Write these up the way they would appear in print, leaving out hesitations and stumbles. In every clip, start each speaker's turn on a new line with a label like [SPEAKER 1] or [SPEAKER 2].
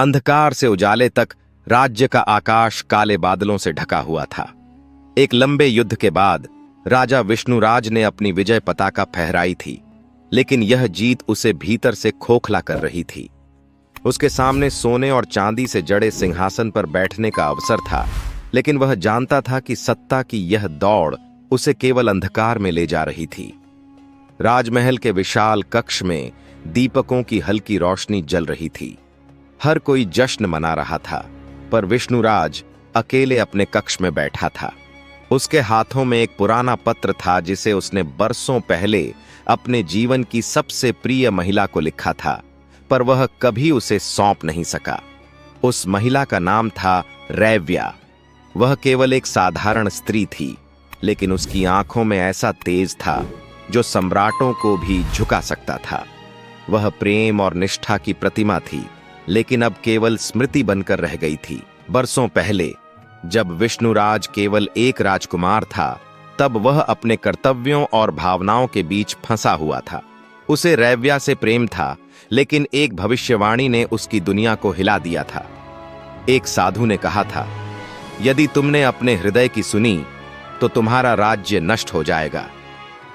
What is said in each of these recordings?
[SPEAKER 1] अंधकार से उजाले तक राज्य का आकाश काले बादलों से ढका हुआ था। एक लंबे युद्ध के बाद राजा विष्णुराज ने अपनी विजय पताका फहराई थी, लेकिन यह जीत उसे भीतर से खोखला कर रही थी। उसके सामने सोने और चांदी से जड़े सिंहासन पर बैठने का अवसर था, लेकिन वह जानता था कि सत्ता की यह दौड़ उसे केवल अंधकार में ले जा रही थी। राजमहल के विशाल कक्ष में दीपकों की हल्की रोशनी जल रही थी। हर कोई जश्न मना रहा था, पर विष्णुराज अकेले अपने कक्ष में बैठा था। उसके हाथों में एक पुराना पत्र था जिसे उसने बरसों पहले अपने जीवन की सबसे प्रिय महिला को लिखा था, पर वह कभी उसे सौंप नहीं सका। उस महिला का नाम था रैव्या। वह केवल एक साधारण स्त्री थी, लेकिन उसकी आंखों में ऐसा तेज था जो सम्राटों को भी झुका सकता था। वह प्रेम और निष्ठा की प्रतिमा थी, लेकिन अब केवल स्मृति बनकर रह गई थी। बरसों पहले जब विष्णुराज केवल एक राजकुमार था, तब वह अपने कर्तव्यों और भावनाओं के बीच फंसा हुआ था। उसे रैव्या से प्रेम था, लेकिन एक भविष्यवाणी ने उसकी दुनिया को हिला दिया था। एक साधु ने कहा था, यदि तुमने अपने हृदय की सुनी तो तुम्हारा राज्य नष्ट हो जाएगा,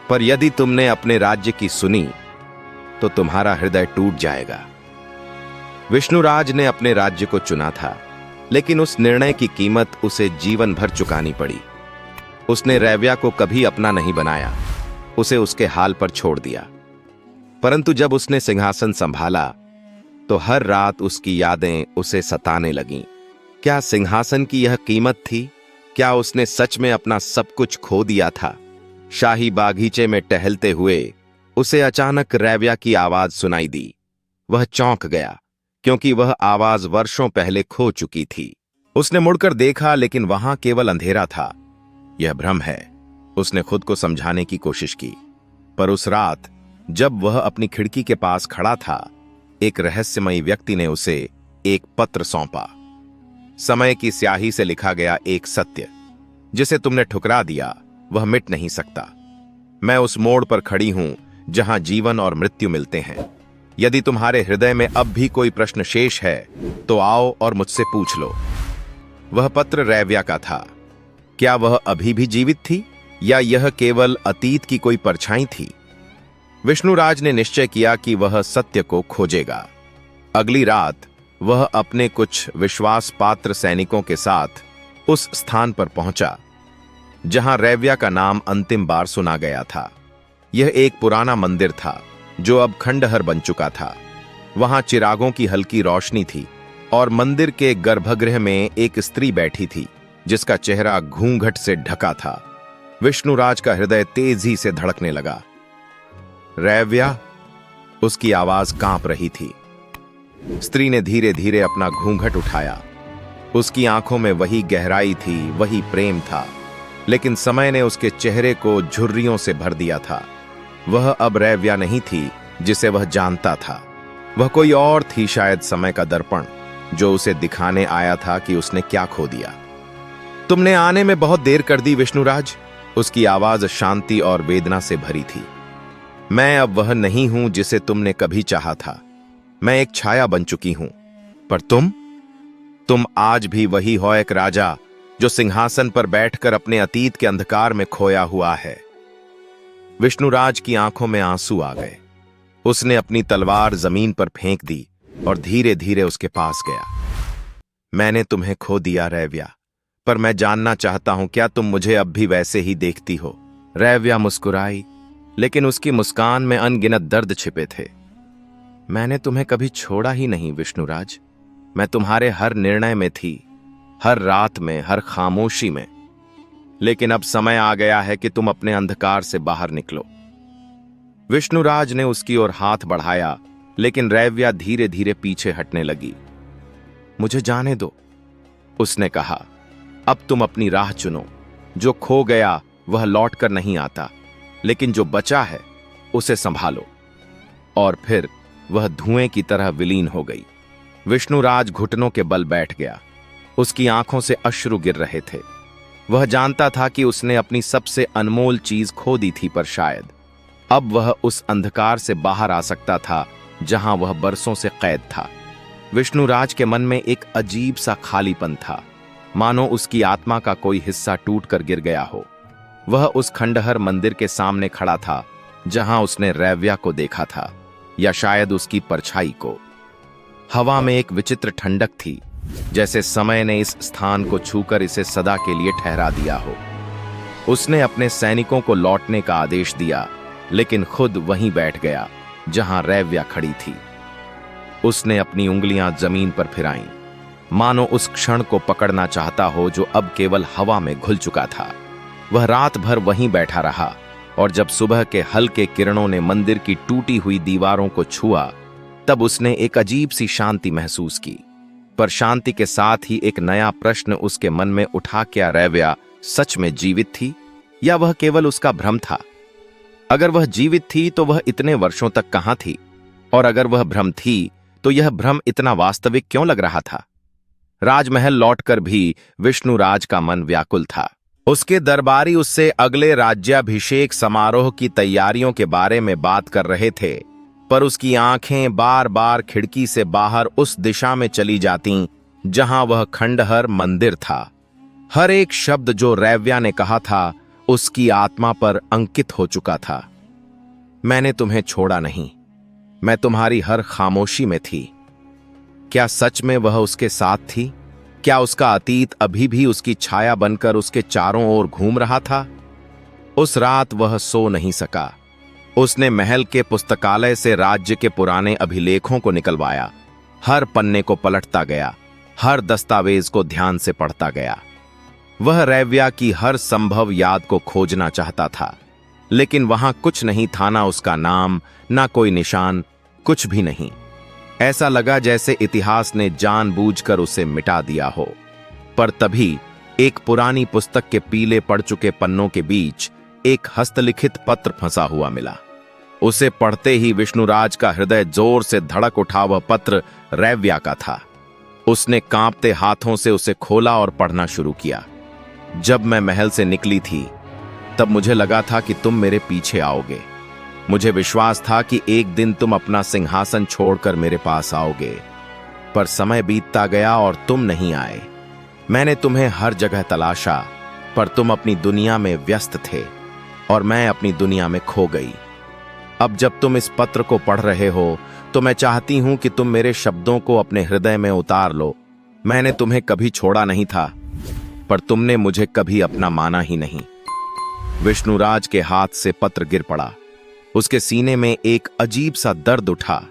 [SPEAKER 1] पर यदि तुमने अपने राज्य की सुनी तो तुम्हारा हृदय टूट जाएगा। विष्णुराज ने अपने राज्य को चुना था, लेकिन उस निर्णय की कीमत उसे जीवन भर चुकानी पड़ी। उसने रैव्या को कभी अपना नहीं बनाया, उसे उसके हाल पर छोड़ दिया। परंतु जब उसने सिंहासन संभाला तो हर रात उसकी यादें उसे सताने लगीं। क्या सिंहासन की यह कीमत थी? क्या उसने सच में अपना सब कुछ खो दिया था? शाही बागीचे में टहलते हुए उसे अचानक रैव्या की आवाज सुनाई दी। वह चौंक गया, क्योंकि वह आवाज वर्षों पहले खो चुकी थी। उसने मुड़कर देखा, लेकिन वहां केवल अंधेरा था। यह भ्रम है, उसने खुद को समझाने की कोशिश की। पर उस रात जब वह अपनी खिड़की के पास खड़ा था, एक रहस्यमयी व्यक्ति ने उसे एक पत्र सौंपा। समय की स्याही से लिखा गया एक सत्य, जिसे तुमने ठुकरा दिया वह मिट नहीं सकता। मैं उस मोड़ पर खड़ी हूं जहां जीवन और मृत्यु मिलते हैं। यदि तुम्हारे हृदय में अब भी कोई प्रश्न शेष है तो आओ और मुझसे पूछ लो। वह पत्र रैव्या का था। क्या वह अभी भी जीवित थी, या यह केवल अतीत की कोई परछाई थी? विष्णुराज ने निश्चय किया कि वह सत्य को खोजेगा। अगली रात वह अपने कुछ विश्वास पात्र सैनिकों के साथ उस स्थान पर पहुंचा जहां रैव्या का नाम अंतिम बार सुना गया था। यह एक पुराना मंदिर था जो अब खंडहर बन चुका था। वहां चिरागों की हल्की रोशनी थी और मंदिर के गर्भगृह में एक स्त्री बैठी थी जिसका चेहरा घूंघट से ढका था। विष्णुराज का हृदय तेजी से धड़कने लगा। रैव्या, उसकी आवाज कांप रही थी। स्त्री ने धीरे धीरे अपना घूंघट उठाया। उसकी आंखों में वही गहराई थी, वही प्रेम था, लेकिन समय ने उसके चेहरे को झुर्रियों से भर दिया था। वह अब रैव्या नहीं थी जिसे वह जानता था। वह कोई और थी, शायद समय का दर्पण जो उसे दिखाने आया था कि उसने क्या खो दिया। तुमने आने में बहुत देर कर दी विष्णुराज। उसकी आवाज शांति और वेदना से भरी थी। मैं अब वह नहीं हूं जिसे तुमने कभी चाहा था। मैं एक छाया बन चुकी हूं, पर तुम आज भी वही हो, एक राजा जो सिंहासन पर बैठकर अपने अतीत के अंधकार में खोया हुआ है। विष्णुराज की आंखों में आंसू आ गए। उसने अपनी तलवार जमीन पर फेंक दी और धीरे धीरे उसके पास गया। मैंने तुम्हें खो दिया रैव्या, पर मैं जानना चाहता हूं क्या तुम मुझे अब भी वैसे ही देखती हो? रैव्या मुस्कुराई, लेकिन उसकी मुस्कान में अनगिनत दर्द छिपे थे। मैंने तुम्हें कभी छोड़ा ही नहीं विष्णुराज। मैं तुम्हारे हर निर्णय में थी, हर रात में, हर खामोशी में। लेकिन अब समय आ गया है कि तुम अपने अंधकार से बाहर निकलो। विष्णुराज ने उसकी ओर हाथ बढ़ाया, लेकिन रैव्या धीरे धीरे पीछे हटने लगी। मुझे जाने दो, उसने कहा। अब तुम अपनी राह चुनो। जो खो गया वह लौट कर नहीं आता, लेकिन जो बचा है उसे संभालो। और फिर वह धुएं की तरह विलीन हो गई। विष्णुराज घुटनों के बल बैठ गया। उसकी आंखों से अश्रु गिर रहे थे। वह जानता था कि उसने अपनी सबसे अनमोल चीज खो दी थी, पर शायद अब वह उस अंधकार से बाहर आ सकता था जहां वह बरसों से कैद था। विष्णुराज के मन में एक अजीब सा खालीपन था, मानो उसकी आत्मा का कोई हिस्सा टूटकर गिर गया हो। वह उस खंडहर मंदिर के सामने खड़ा था जहां उसने रैव्या को देखा था, या शायद उसकी परछाई को। हवा में एक विचित्र ठंडक थी, जैसे समय ने इस स्थान को छूकर इसे सदा के लिए ठहरा दिया हो। उसने अपने सैनिकों को लौटने का आदेश दिया, लेकिन खुद वहीं बैठ गया जहां रैव्या खड़ी थी। उसने अपनी उंगलियां जमीन पर फिराईं, मानो उस क्षण को पकड़ना चाहता हो जो अब केवल हवा में घुल चुका था। वह रात भर वहीं बैठा रहा, और जब सुबह के हल्के किरणों ने मंदिर की टूटी हुई दीवारों को छुआ, तब उसने एक अजीब सी शांति महसूस की। पर शांति के साथ ही एक नया प्रश्न उसके मन में उठा, क्या रैव्या सच में जीवित थी, या वह केवल उसका भ्रम था? अगर वह जीवित थी तो वह इतने वर्षों तक कहां थी, और अगर वह भ्रम थी तो यह भ्रम इतना वास्तविक क्यों लग रहा था? राजमहल लौटकर भी विष्णुराज का मन व्याकुल था। उसके दरबारी उससे अगले राज्याभिषेक समारोह की तैयारियों के बारे में बात कर रहे थे, पर उसकी आंखें बार बार खिड़की से बाहर उस दिशा में चली जातीं जहां वह खंडहर मंदिर था। हर एक शब्द जो रैव्या ने कहा था उसकी आत्मा पर अंकित हो चुका था। मैंने तुम्हें छोड़ा नहीं, मैं तुम्हारी हर खामोशी में थी। क्या सच में वह उसके साथ थी? क्या उसका अतीत अभी भी उसकी छाया बनकर उसके चारों ओर घूम रहा था? उस रात वह सो नहीं सका। उसने महल के पुस्तकालय से राज्य के पुराने अभिलेखों को निकलवाया, हर पन्ने को पलटता गया, हर दस्तावेज को ध्यान से पढ़ता गया। वह रैव्या की हर संभव याद को खोजना चाहता था, लेकिन वहां कुछ नहीं था, ना उसका नाम, ना कोई निशान, कुछ भी नहीं। ऐसा लगा जैसे इतिहास ने जानबूझकर उसे मिटा दिया हो। पर तभी एक पुरानी पुस्तक के पीले पड़ चुके पन्नों के बीच एक हस्तलिखित पत्र फंसा हुआ मिला। उसे पढ़ते ही विष्णुराज का हृदय जोर से धड़क उठा। वह पत्र रैव्या का था। उसने कांपते हाथों से उसे खोला और पढ़ना शुरू किया। जब मैं महल से निकली थी, तब मुझे लगा था कि तुम मेरे पीछे आओगे। मुझे विश्वास था कि एक दिन तुम अपना सिंहासन छोड़कर मेरे पास आओगे, पर समय बीतता गया और तुम नहीं आए। मैंने तुम्हें हर जगह तलाशा, पर तुम अपनी दुनिया में व्यस्त थे और मैं अपनी दुनिया में खो गई। अब जब तुम इस पत्र को पढ़ रहे हो, तो मैं चाहती हूं कि तुम मेरे शब्दों को अपने हृदय में उतार लो। मैंने तुम्हें कभी छोड़ा नहीं था, पर तुमने मुझे कभी अपना माना ही नहीं। विष्णुराज के हाथ से पत्र गिर पड़ा। उसके सीने में एक अजीब सा दर्द उठा।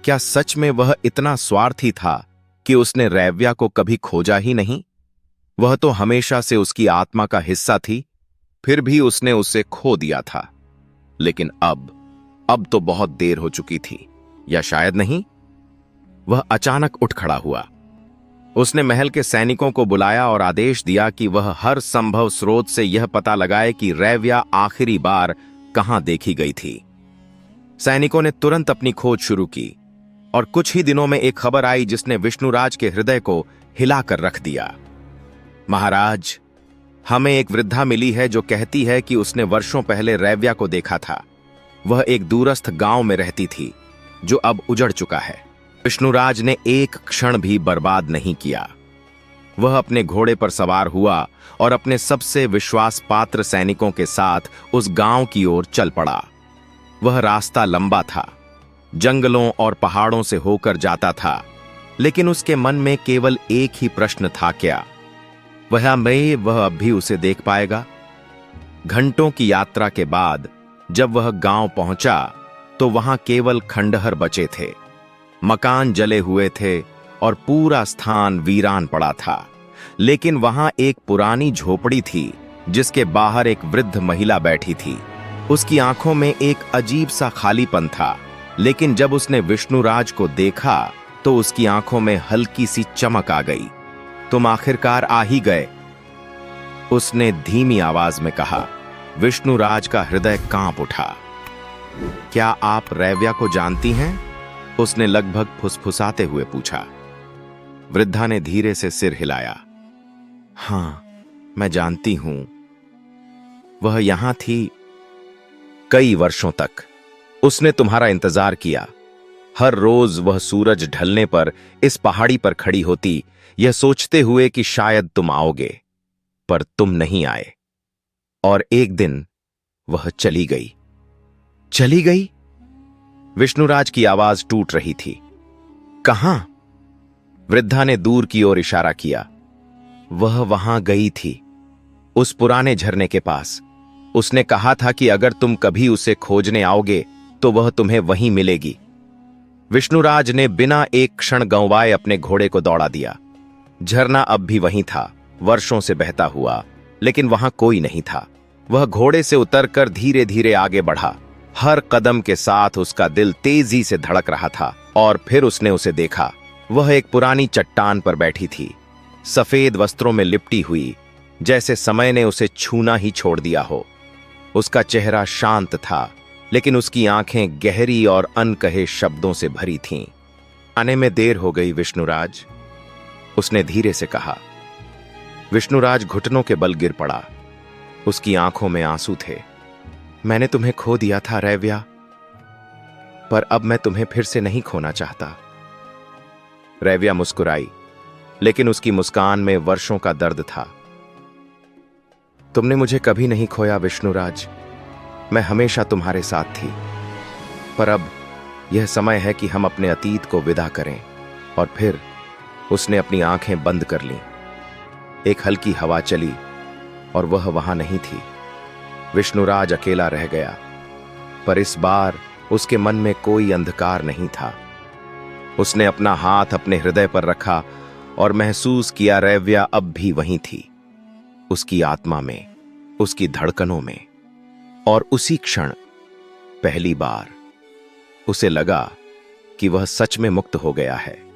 [SPEAKER 1] क्या सच में वह इतना स्वार्थी था कि उसने रैव्या को कभी खोजा ही नहीं? वह तो हमेशा से उसकी आत्मा का हिस्सा थी, फिर भी उसने उसे खो दिया था। लेकिन अब तो बहुत देर हो चुकी थी, या शायद नहीं। वह अचानक उठ खड़ा हुआ। उसने महल के सैनिकों को बुलाया और आदेश दिया कि वह हर संभव स्रोत से यह पता लगाए कि रैव्या आखिरी बार कहां देखी गई थी। सैनिकों ने तुरंत अपनी खोज शुरू की, और कुछ ही दिनों में एक खबर आई जिसने विष्णुराज के हृदय को हिलाकर रख दिया। महाराज, हमें एक वृद्धा मिली है जो कहती है कि उसने वर्षों पहले रैव्या को देखा था। वह एक दूरस्थ गांव में रहती थी, जो अब उजड़ चुका है। विष्णुराज ने एक क्षण भी बर्बाद नहीं किया। वह अपने घोड़े पर सवार हुआ और अपने सबसे विश्वास पात्र सैनिकों के साथ उस गांव की ओर चल पड़ा। वह रास्ता लंबा था, जंगलों और पहाड़ों से होकर जाता था, लेकिन उसके मन में केवल एक ही प्रश्न था, क्या वह अब भी उसे देख पाएगा? घंटों की यात्रा के बाद जब वह गांव पहुंचा, तो वहां केवल खंडहर बचे थे। मकान जले हुए थे और पूरा स्थान वीरान पड़ा था। लेकिन वहां एक पुरानी झोपड़ी थी, जिसके बाहर एक वृद्ध महिला बैठी थी। उसकी आंखों में एक अजीब सा खालीपन था, लेकिन जब उसने विष्णुराज को देखा तो उसकी आंखों में हल्की सी चमक आ गई। तुम आखिरकार आ ही गए, उसने धीमी आवाज में कहा। विष्णुराज का हृदय कांप उठा। क्या आप रैव्या को जानती हैं? उसने लगभग फुसफुसाते हुए पूछा। वृद्धा ने धीरे से सिर हिलाया। हां, मैं जानती हूं। वह यहां थी कई वर्षों तक। उसने तुम्हारा इंतजार किया, हर रोज वह सूरज ढलने पर इस पहाड़ी पर खड़ी होती, यह सोचते हुए कि शायद तुम आओगे, पर तुम नहीं आए। और एक दिन वह चली गई। चली गई? विष्णुराज की आवाज टूट रही थी। कहां? वृद्धा ने दूर की ओर इशारा किया। वह वहां गई थी, उस पुराने झरने के पास। उसने कहा था कि अगर तुम कभी उसे खोजने आओगे तो वह तुम्हें वहीं मिलेगी। विष्णुराज ने बिना एक क्षण गंवाए अपने घोड़े को दौड़ा दिया। झरना अब भी वहीं था, वर्षों से बहता हुआ, लेकिन वहां कोई नहीं था। वह घोड़े से उतरकर धीरे धीरे आगे बढ़ा। हर कदम के साथ उसका दिल तेजी से धड़क रहा था। और फिर उसने उसे देखा। वह एक पुरानी चट्टान पर बैठी थी, सफेद वस्त्रों में लिपटी हुई, जैसे समय ने उसे छूना ही छोड़ दिया हो। उसका चेहरा शांत था, लेकिन उसकी आंखें गहरी और अनकहे शब्दों से भरी थीं। आने में देर हो गई विष्णुराज, उसने धीरे से कहा। विष्णुराज घुटनों के बल गिर पड़ा। उसकी आंखों में आंसू थे। मैंने तुम्हें खो दिया था रैव्या, पर अब मैं तुम्हें फिर से नहीं खोना चाहता। रैव्या मुस्कुराई, लेकिन उसकी मुस्कान में वर्षों का दर्द था। तुमने मुझे कभी नहीं खोया विष्णुराज, मैं हमेशा तुम्हारे साथ थी। पर अब यह समय है कि हम अपने अतीत को विदा करें। और फिर उसने अपनी आंखें बंद कर लीं। एक हल्की हवा चली और वह वहां नहीं थी। विष्णुराज अकेला रह गया, पर इस बार उसके मन में कोई अंधकार नहीं था। उसने अपना हाथ अपने हृदय पर रखा और महसूस किया रैव्या अब भी वहीं थी, उसकी आत्मा में, उसकी धड़कनों में। और उसी क्षण पहली बार उसे लगा कि वह सच में मुक्त हो गया है।